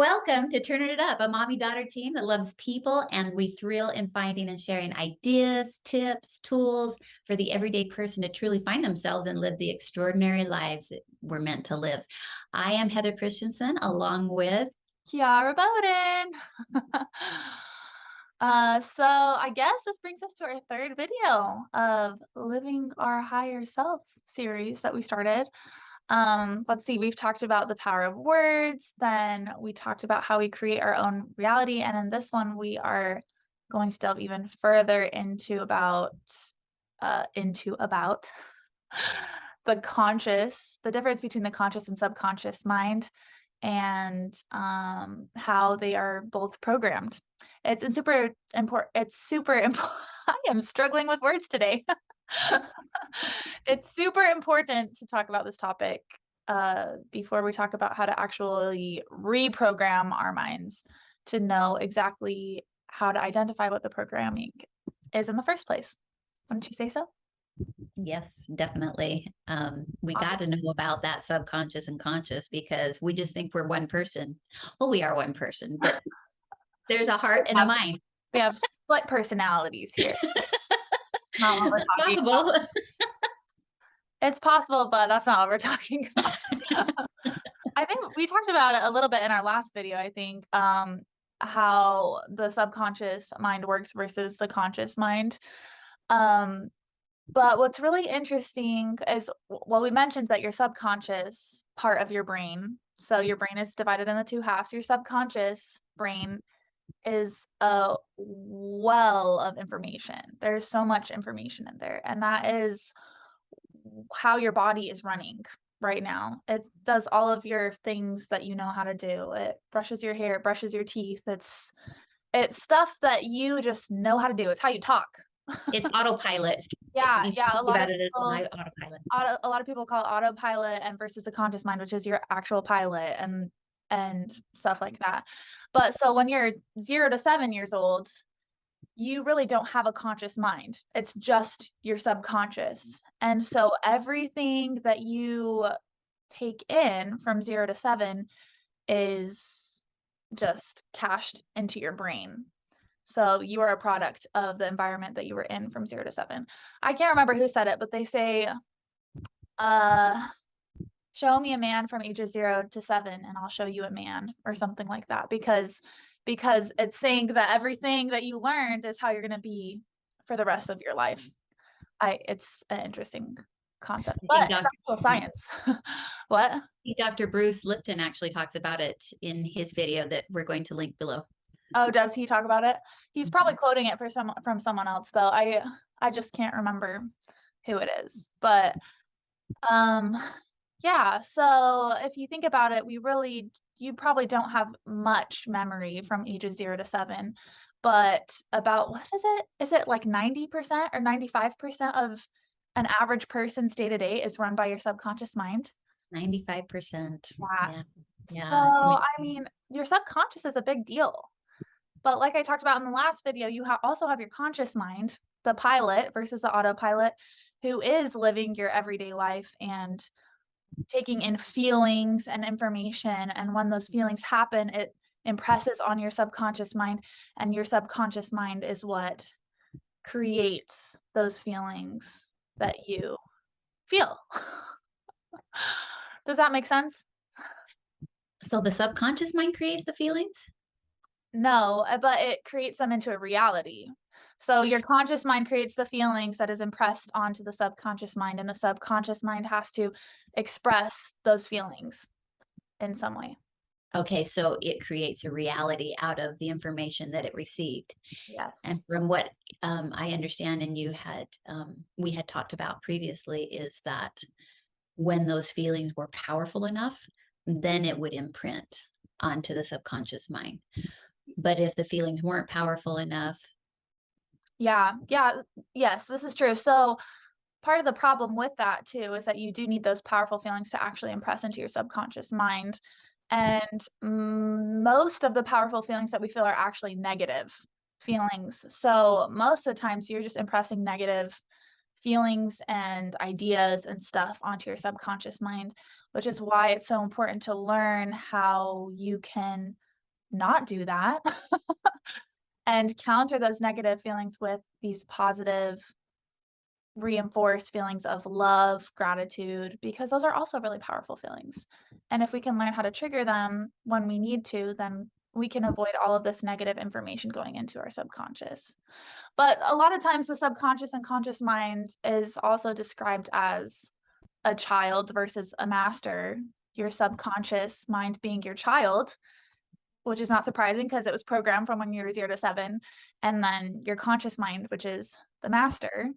welcome to Turning It Up, a mommy-daughter team that loves people, and we thrill in finding and sharing ideas, tips, tools for the everyday person to truly find themselves and live the extraordinary lives that we're meant to live. I am Heather Christensen, along with Kiara Bowden. So I guess this brings us to our third video of Living Our Higher Self series that we started. Let's see, we've talked about the power of words, then we talked about how we create our own reality, and in this one we are going to delve even further into about the difference between the conscious and subconscious mind and how they are both programmed. It's super important. It's super important. I am struggling with words today. It's super important to talk about this topic before we talk about how to actually reprogram our minds to know exactly how to identify what the programming is in the first place. Wouldn't you say so? yes, definitely. We got to know about that subconscious and conscious because we just think we're one person. Well, we are one person, but there's a heart and a mind. We have split personalities here. Not what we're It's talking possible. about. It's possible, but that's not what we're talking about. I think we talked about it a little bit in our last video, I think, how the subconscious mind works versus the conscious mind. Um, but what's really interesting is, well, we mentioned that your subconscious part of your brain, so your brain is divided into two halves. Your subconscious brain is a well of information. There's so much information in there, and that is how your body is running right now. It does all of your things that you know how to do. It brushes your hair, it brushes your teeth. It's stuff that you just know how to do. It's how you talk. It's autopilot. Yeah, You yeah. think about it as an autopilot. A lot of people call it autopilot and versus the conscious mind, which is your actual pilot and stuff like that. But so when you're 0 to 7 years old, you really don't have a conscious mind. It's just your subconscious. And so everything that you take in from 0 to 7 is just cached into your brain. So you are a product of the environment that you were in from 0 to 7. I can't remember who said it, but they say, uh, show me a man from ages 0 to 7 and I'll show you a man or something like that because it's saying that everything that you learned is how you're going to be for the rest of your life. It's an interesting concept, I but think it's Dr. actual science. What? Dr. Bruce Lipton actually talks about it in his video that we're going to link below. Oh, does he talk about it? He's probably Mhm. quoting it from someone else though. I just can't remember who it is. But um yeah, so if you think about it, you probably don't have much memory from ages 0 to 7, but about what is it? Is it like 90% or 95% of an average person's day to day is run by your subconscious mind? 95%. Yeah. Yeah. So, Yeah. I mean, your subconscious is a big deal. But like I talked about in the last video, you also have your conscious mind, the pilot versus the autopilot, who is living your everyday life and taking in feelings and information. And when those feelings happen, it impresses on your subconscious mind, and your subconscious mind is what creates those feelings that you feel. Does that make sense? So the subconscious mind creates the feelings? No, but it creates them into a reality. So your conscious mind creates the feelings that is impressed onto the subconscious mind, and the subconscious mind has to express those feelings in some way. Okay, so it creates a reality out of the information that it received. Yes. And from what I understand, and we had talked about previously, is that when those feelings were powerful enough, then it would imprint onto the subconscious mind. But if the feelings weren't powerful enough, Yeah, yeah, yes, this is true. So part of the problem with that too is that you do need those powerful feelings to actually impress into your subconscious mind. And most of the powerful feelings that we feel are actually negative feelings. So most of the times you're just impressing negative feelings and ideas and stuff onto your subconscious mind, which is why it's so important to learn how you can not do that and counter those negative feelings with these positive, reinforced feelings of love, gratitude, because those are also really powerful feelings. And if we can learn how to trigger them when we need to, then we can avoid all of this negative information going into our subconscious. But a lot of times, the subconscious and conscious mind is also described as a child versus a master. Your subconscious mind being your child, which is not surprising because it was programmed from when you were 0 to 7, and then your conscious mind, which is the master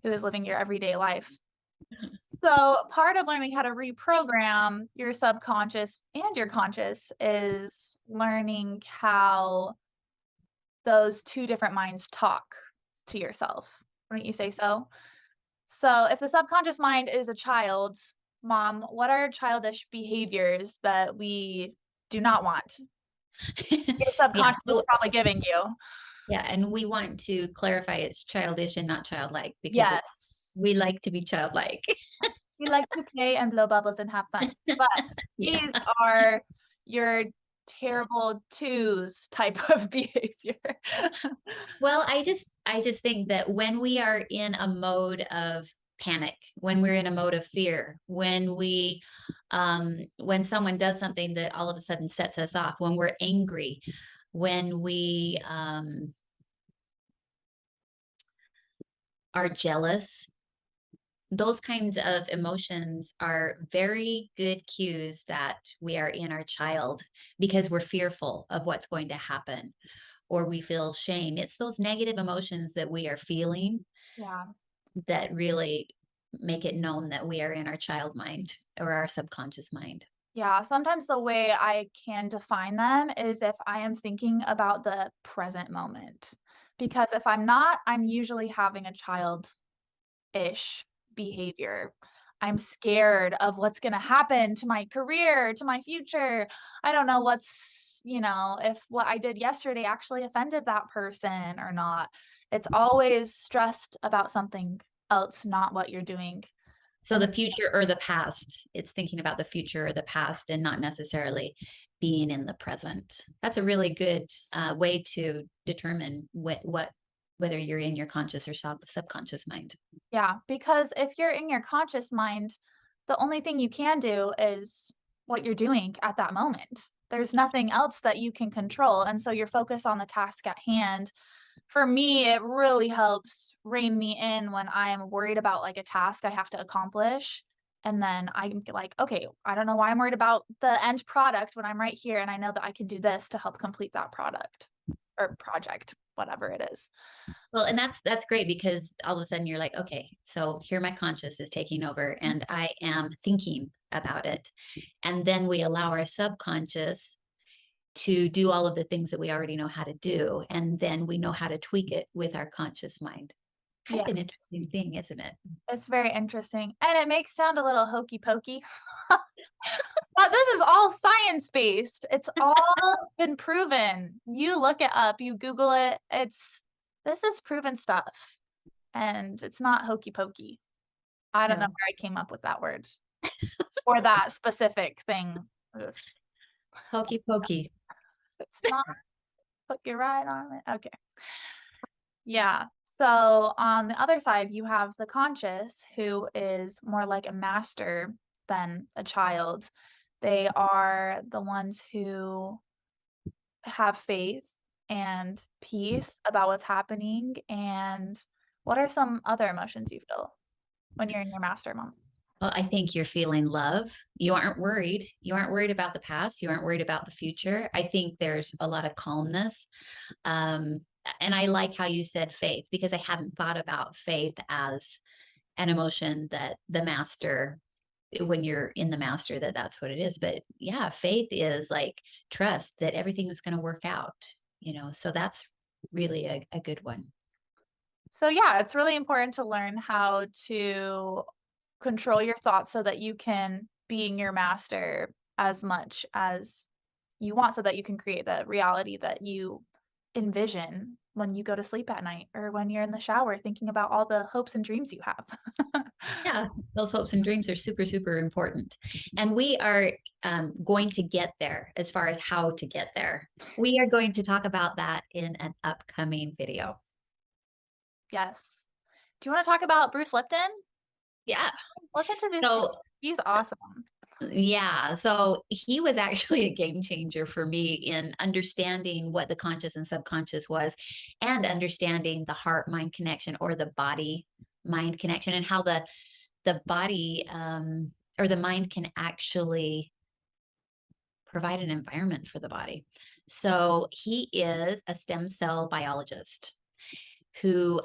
who is living your everyday life. So, part of learning how to reprogram your subconscious and your conscious is learning how those two different minds talk to yourself. Wouldn't you say so? So, if the subconscious mind is a child, mom, what are childish behaviors that we do not want? Your Yeah. subconscious is So, probably giving you. yeah. And we want to clarify it's childish and not childlike because Yes. we like to be childlike. We like to play and blow bubbles and have fun. But Yeah. these are your terrible twos type of behavior. Well, I just think that when we are in a mode of panic, when we're in a mode of fear, when someone does something that all of a sudden sets us off, when we're angry, when we are jealous, those kinds of emotions are very good cues that we are in our child because we're fearful of what's going to happen or we feel shame. It's those negative emotions that we are feeling Yeah. that really make it known that we are in our child mind or our subconscious mind. Yeah, sometimes the way I can define them is if I am thinking about the present moment. Because if I'm not, I'm usually having a childish behavior. I'm scared of what's going to happen to my career, to my future. I don't know if what I did yesterday actually offended that person or not. It's always stressed about something else, not what you're doing. So And the future or the past, it's thinking about the future or the past and not necessarily being in the present. That's a really good way to determine whether you're in your conscious or subconscious mind. yeah, because if you're in your conscious mind, the only thing you can do is what you're doing at that moment. There's nothing else that you can control. And so you're focused on the task at hand. For me, it really helps rein me in when I'm worried about like a task I have to accomplish. And then I'm like, okay, I don't know why I'm worried about the end product when I'm right here and I know that I can do this to help complete that product or project, whatever it is. Well, and that's great because all of a sudden you're like, okay, so here my conscious is taking over and I am thinking about it. And then we allow our subconscious to do all of the things that we already know how to do. And then we know how to tweak it with our conscious mind. Kind Yeah, of an interesting thing, isn't it? it's very interesting. And it makes sound a little hokey pokey. But this is all science-based. It's all been proven. You look it up, you Google it, this is proven stuff, and it's not hokey pokey. I don't know No. where I came up with that word or that specific thing. Just Hokey pokey. it's not put your right on it. Okay. Yeah. So on the other side, you have the conscious, who is more like a master than a child. They are the ones who have faith and peace about what's happening. And what are some other emotions you feel when you're in your master, mom? Well, I think you're feeling love. You aren't worried. You aren't worried about the past. You aren't worried about the future. I think there's a lot of calmness. Um, and I like how you said faith because I hadn't thought about faith as an emotion that the master, when you're in the master, that's what it is. But yeah, faith is like trust that everything is going to work out. So that's really a good one. So, yeah, it's really important to learn how to control your thoughts so that you can be in your master as much as you want so that you can create the reality that you envision when you go to sleep at night or when you're in the shower thinking about all the hopes and dreams you have. Yeah, those hopes and dreams are super, super important. And we are going to get there as far as how to get there. We are going to talk about that in an upcoming video. Yes. Do you want to talk about Bruce Lipton? Yeah. Let's introduce him. So, He's awesome. yeah. So he was actually a game changer for me in understanding what the conscious and subconscious was and understanding the heart mind connection or the body mind connection and how the body or the mind can actually provide an environment for the body. So he is a stem cell biologist who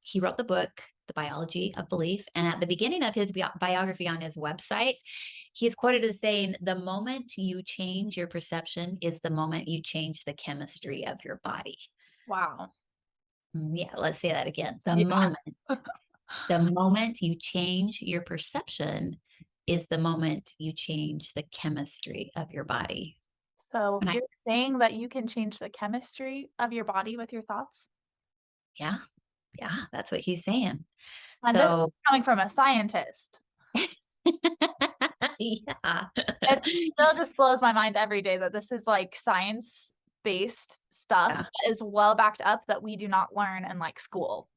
he wrote the book, The Biology of Belief. And at the beginning of his biography on his website, he is quoted as saying, "The moment you change your perception is the moment you change the chemistry of your body." Wow. Yeah, let's say that again. The Yeah. moment, the moment you change your perception is the moment you change the chemistry of your body. So And I, you're saying that you can change the chemistry of your body with your thoughts? yeah, yeah, that's what he's saying. And this is So, coming from a scientist. yeah. It still just blows my mind every day that this is like science-based stuff Yeah, that is well backed up that we do not learn in like school.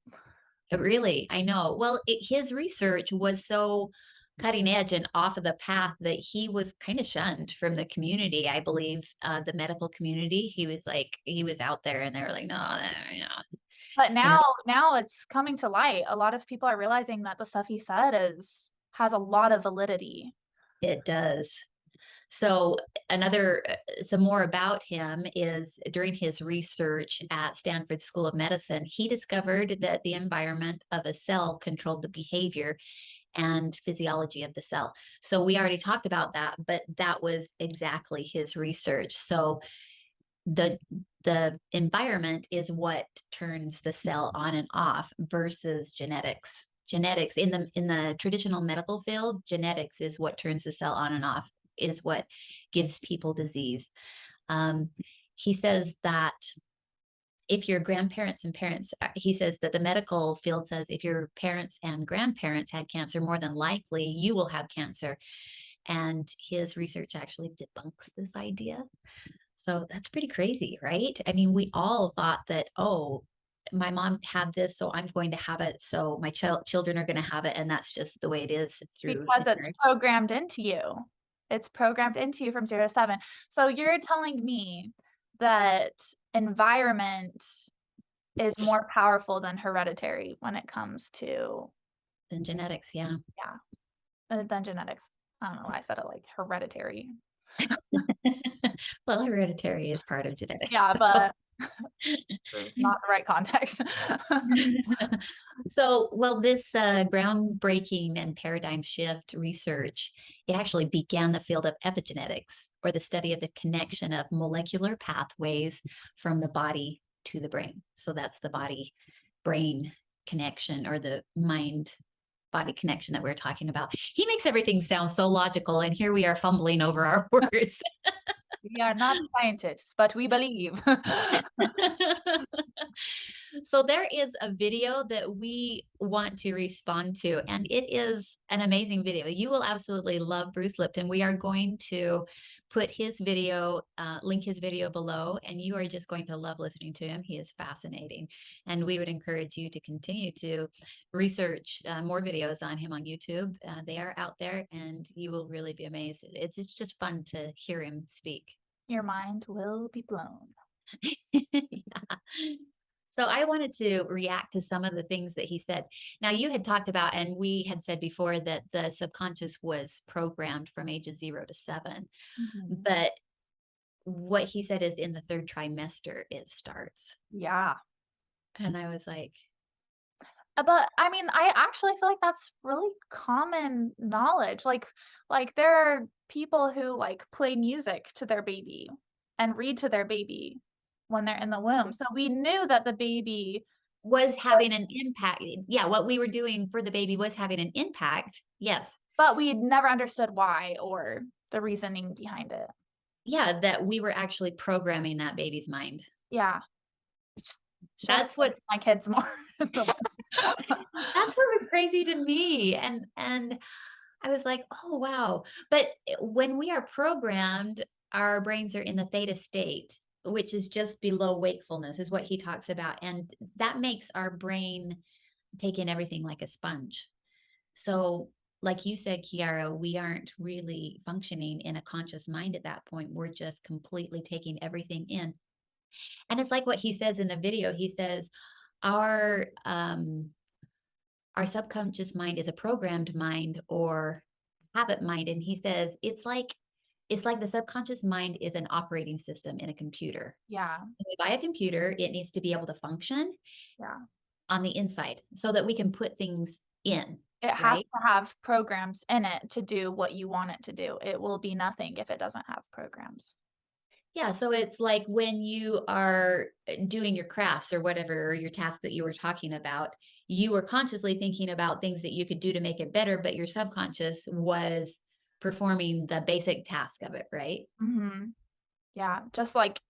really, I know. Well, his research was so cutting edge and off of the path that he was kind of shunned from the community. I believe the medical community. He was like, he was out there, and they were like, no, no, no, But you know, now it's coming to light. A lot of people are realizing that the stuff he said has a lot of validity. it does. So another, some more about him is during his research at Stanford School of Medicine, he discovered that the environment of a cell controlled the behavior and physiology of the cell. So we already talked about that, but that was exactly his research. So the the environment is what turns the cell on and off versus genetics. Genetics in the traditional medical field, genetics is what turns the cell on and off, is what gives people disease. Um, he says that if your grandparents and parents, he says that the medical field says if your parents and grandparents had cancer, more than likely you will have cancer. And his research actually debunks this idea. So that's pretty crazy, right? I mean, we all thought that, oh, my mom had this, so I'm going to have it. So my children are going to have it. And that's just the way it is through Because it's inheritance. programmed into you. It's programmed into you from 0 to 7. So you're telling me that environment is more powerful than hereditary when it comes to And genetics, yeah. than genetics. I don't know why I said it like hereditary. Well, hereditary is part of genetics. Yeah, So. but it's not the right context. So, well, this groundbreaking and paradigm shift research, it actually began the field of epigenetics, or the study of the connection of molecular pathways from the body to the brain. So that's the body brain connection, or the mind body connection that we're talking about. He makes everything sound so logical, and here we are fumbling over our words. We are not scientists, but we believe. So there is a video that we want to respond to, and it is an amazing video. You will absolutely love Bruce Lipton. We are going to put his video, link his video below, and you are just going to love listening to him. He is fascinating. And we would encourage you to continue to research more videos on him on YouTube. They are out there, and you will really be amazed. It's just fun to hear him speak. Your mind will be blown. Yeah. So I wanted to react to some of the things that he said. Now, you had talked about, and we had said before, that the subconscious was programmed from ages 0 to 7. Mhm. But what he said is in the third trimester, it starts. Yeah. And I was like, But I mean, I actually feel like that's really common knowledge. Like there are people who like play music to their baby and read to their baby when they're in the womb. So we knew that the baby, was having an impact. Yeah, what we were doing for the baby was having an impact. Yes. but we never understood why or the reasoning behind it. Yeah, that we were actually programming that baby's mind. Yeah. Should have That's what my kids more. that's what was crazy to me, and I was like, "Oh, wow." But, when we are programmed, our brains are in the theta state, which is just below wakefulness, is what he talks about, and that makes our brain take in everything like a sponge. So, like you said, Kiara, we aren't really functioning in a conscious mind at that point. We're just completely taking everything in. And it's like what he says in the video. He says, our our subconscious mind is a programmed mind or habit mind. And he says it's like the subconscious mind is an operating system in a computer. Yeah, When we buy a computer, it needs to be able to function yeah. on the inside so that we can put things in, It has right? to have programs in it to do what you want it to do. It will be nothing if it doesn't have programs. Yeah, so it's like when you are doing your crafts or whatever, or your task that you were talking about, you were consciously thinking about things that you could do to make it better, but your subconscious was performing the basic task of it, right? Mhm. Yeah, just like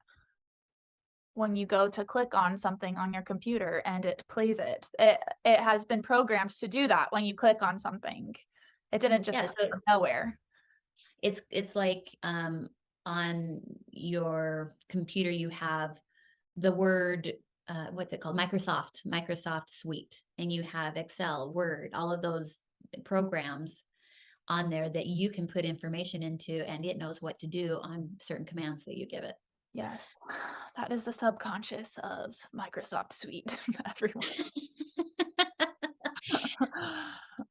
when you go to click on something on your computer and it plays it. It has been programmed to do that when you click on something. It didn't just Yeah, come so from nowhere. it's like on your computer you have the word what's it called? Microsoft Suite, and you have Excel, Word, all of those programs on there that you can put information into and it knows what to do on certain commands that you give it. Yes, that is the subconscious of Microsoft Suite, everyone.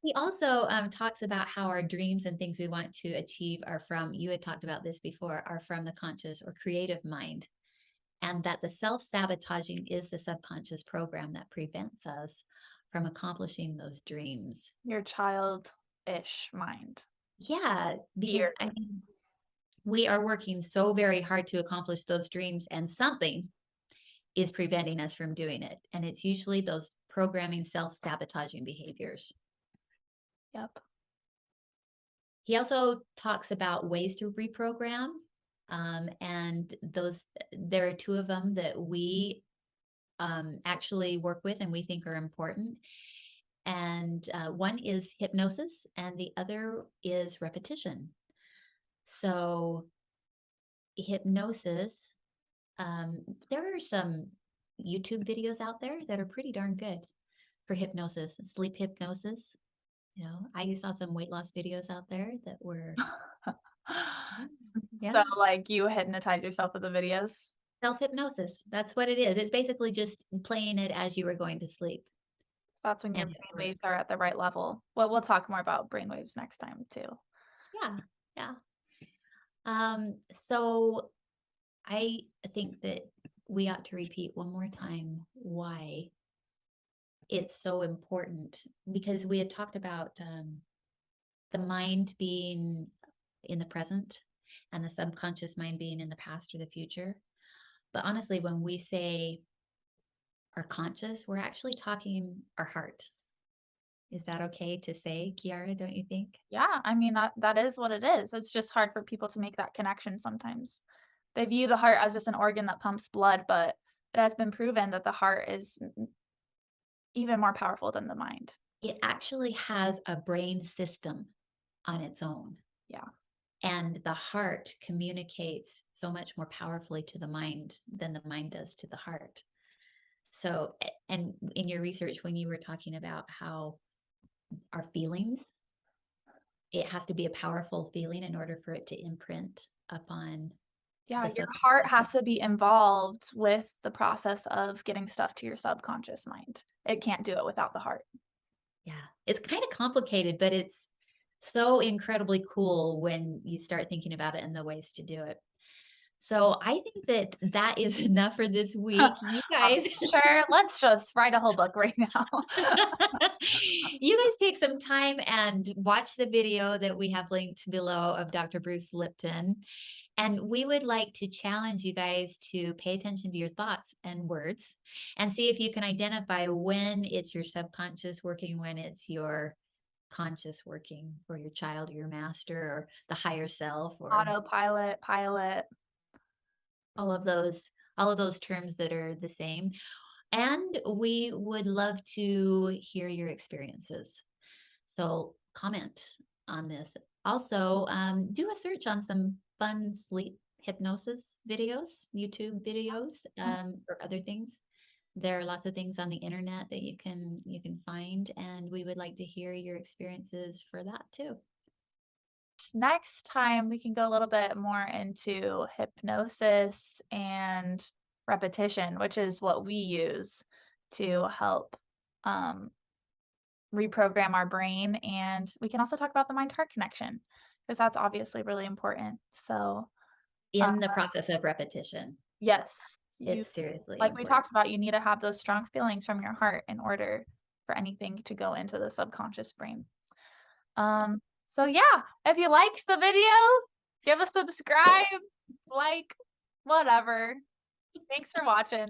He also talks about how our dreams and things we want to achieve are from, you had talked about this before, are from the conscious or creative mind, and that the self sabotaging is the subconscious program that prevents us from accomplishing those dreams. Your childish mind. Yeah, because Fear. I mean, we are working so very hard to accomplish those dreams, and something is preventing us from doing it. And it's usually those programming self sabotaging behaviors. Yep. He also talks about ways to reprogram. And those, there are two of them that we actually work with and we think are important. And one is hypnosis, and the other is repetition. So, hypnosis, there are some YouTube videos out there that are pretty darn good for hypnosis, sleep hypnosis. You know, I saw some weight loss videos out there that were, So, yeah, like, you hypnotize yourself with the videos? self hypnosis. That's what it is. It's basically just playing it as you were going to sleep, That's when your and it brain waves works. are at the right level. Well, we'll talk more about brainwaves next time too. Yeah, yeah. So I think that we ought to repeat one more time why it's so important, because we had talked about the mind being in the present and the subconscious mind being in the past or the future. But honestly, when we say our conscious, we're actually talking our heart. Is that okay to say, Kiara? Don't you think? Yeah, I mean, that is what it is. It's just hard for people to make that connection sometimes. They view the heart as just an organ that pumps blood, but it has been proven that the heart is even more powerful than the mind. It actually has a brain system on its own. Yeah. And the heart communicates so much more powerfully to the mind than the mind does to the heart. So, and in your research, when you were talking about how our feelings, it has to be a powerful feeling in order for it to imprint upon Yeah, the your heart subconscious. has to be involved with the process of getting stuff to your subconscious mind. It can't do it without the heart. Yeah, it's kind of complicated, but it's so incredibly cool when you start thinking about it and the ways to do it. So I think that that is enough for this week. You guys, Sure, let's just write a whole book right now. you guys take some time and watch the video that we have linked below of Dr. Bruce Lipton. And we would like to challenge you guys to pay attention to your thoughts and words and see if you can identify when it's your subconscious working, when it's your conscious working for your child or your master or the higher self, or Autopilot, pilot. all of those all of those terms that are the same. And we would love to hear your experiences. So comment on this. Also, do a search on some fun sleep hypnosis videos, YouTube videos, or other things. There are lots of things on the internet that you can find, and we would like to hear your experiences for that too. Next time, we can go a little bit more into hypnosis and repetition, which is what we use to help um, reprogram our brain. And we can also talk about the mind heart connection because that's obviously really important. So, uh, In the process of repetition, yes, you, it's seriously like we important. talked about, you need to have those strong feelings from your heart in order for anything to go into the subconscious brain. So yeah, if you liked the video, give a subscribe, like, whatever. Thanks for watching.